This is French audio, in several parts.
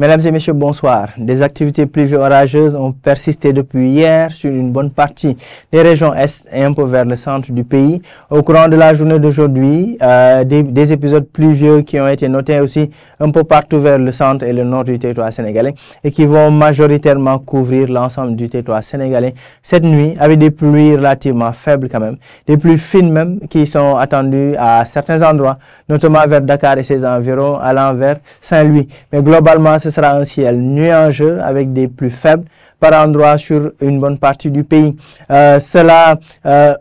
Mesdames et messieurs, bonsoir. Des activités pluvieuses orageuses ont persisté depuis hier sur une bonne partie des régions est et un peu vers le centre du pays. Au courant de la journée d'aujourd'hui, des épisodes pluvieux qui ont été notés aussi un peu partout vers le centre et le nord du territoire sénégalais et qui vont majoritairement couvrir l'ensemble du territoire sénégalais cette nuit avec des pluies relativement faibles quand même, des pluies fines même qui sont attendues à certains endroits, notamment vers Dakar et ses environs, allant vers Saint-Louis. Mais globalement, ce sera un ciel nuageux avec des pluies faibles par endroits sur une bonne partie du pays. Cela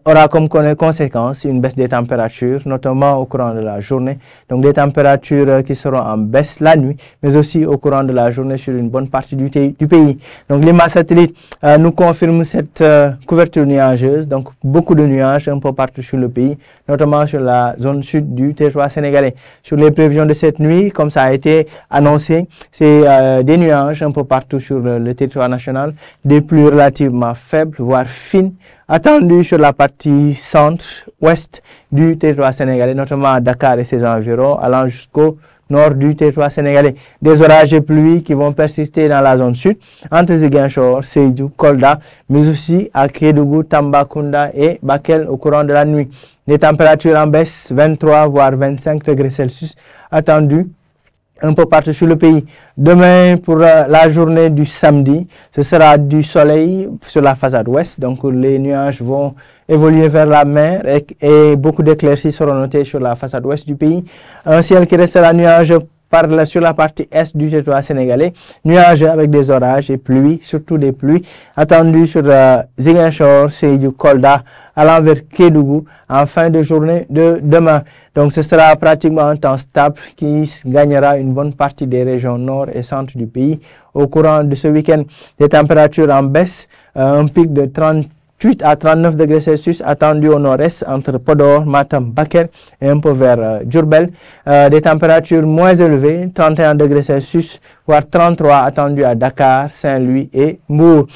aura comme conséquence une baisse des températures, notamment au courant de la journée. Donc des températures qui seront en baisse la nuit, mais aussi au courant de la journée sur une bonne partie du pays. Donc l'image satellite nous confirme cette couverture nuageuse, donc beaucoup de nuages un peu partout sur le pays, notamment sur la zone sud du territoire sénégalais. Sur les prévisions de cette nuit, comme ça a été annoncé, c'est des nuages un peu partout sur le territoire national, des pluies relativement faibles, voire fines, attendues sur la partie centre-ouest du territoire sénégalais, notamment à Dakar et ses environs, allant jusqu'au nord du territoire sénégalais. Des orages et pluies qui vont persister dans la zone sud, entre Ziguinchor, Sédhiou, Kolda, mais aussi à Kédougou, Tambacounda et Bakel au courant de la nuit. Des températures en baisse, 23 voire 25 degrés Celsius, attendues un peu partout sur le pays. Demain, pour la journée du samedi, ce sera du soleil sur la façade ouest. Donc, les nuages vont évoluer vers la mer et beaucoup d'éclaircies seront notées sur la façade ouest du pays. Un ciel qui restera nuageux sur la partie est du territoire sénégalais, nuageux avec des orages et pluies, surtout des pluies attendues sur Ziguinchor, Sédhiou, Kolda, allant vers Kédougou en fin de journée de demain. Donc ce sera pratiquement un temps stable qui gagnera une bonne partie des régions nord et centre du pays au courant de ce week-end. Des températures en baisse, un pic de 38 à 39 degrés Celsius attendu au nord-est entre Podor, Matam, Bakel et un peu vers Diourbel. Des températures moins élevées, 31 degrés Celsius, voire 33 attendus à Dakar, Saint-Louis et Mbour.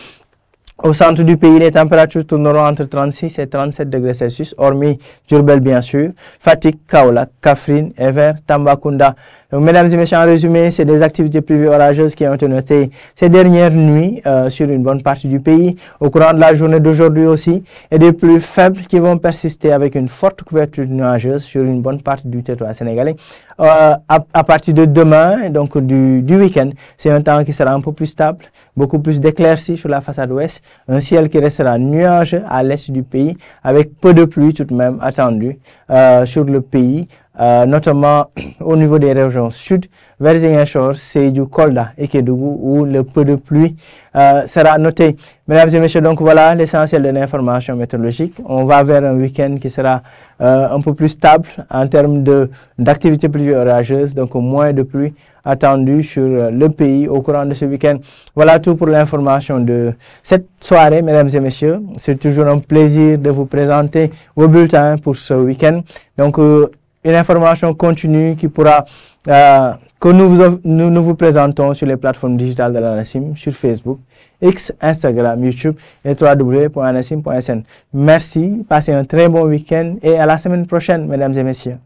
Au centre du pays, les températures tourneront entre 36 et 37 degrés Celsius, hormis Diourbel bien sûr, Fatick, Kaolack, Kaffrine et vers Tambacounda. Donc, mesdames et messieurs, en résumé, c'est des activités pluvieuses orageuses qui ont été notées ces dernières nuits sur une bonne partie du pays, au courant de la journée d'aujourd'hui aussi, et des pluies faibles qui vont persister avec une forte couverture nuageuse sur une bonne partie du territoire sénégalais. À partir de demain, donc du week-end, c'est un temps qui sera un peu plus stable, beaucoup plus d'éclaircies sur la façade ouest, un ciel qui restera nuageux à l'est du pays, avec peu de pluie tout de même attendue sur le pays, notamment au niveau des régions sud, vers Ziguinchor, Sédhiou, Kolda et Kédougou, où le peu de pluie sera noté. Mesdames et messieurs, donc voilà l'essentiel de l'information météorologique. On va vers un week-end qui sera un peu plus stable en termes d'activités pluvieuses orageuses, donc moins de pluie attendue sur le pays au courant de ce week-end. Voilà tout pour l'information de cette soirée, mesdames et messieurs. C'est toujours un plaisir de vous présenter vos bulletins pour ce week-end. Donc, une information continue qui pourra que nous vous présentons sur les plateformes digitales de l'ANACIM, sur Facebook, X, Instagram, YouTube et www.anacim.sn. Merci, passez un très bon week-end et à la semaine prochaine, mesdames et messieurs.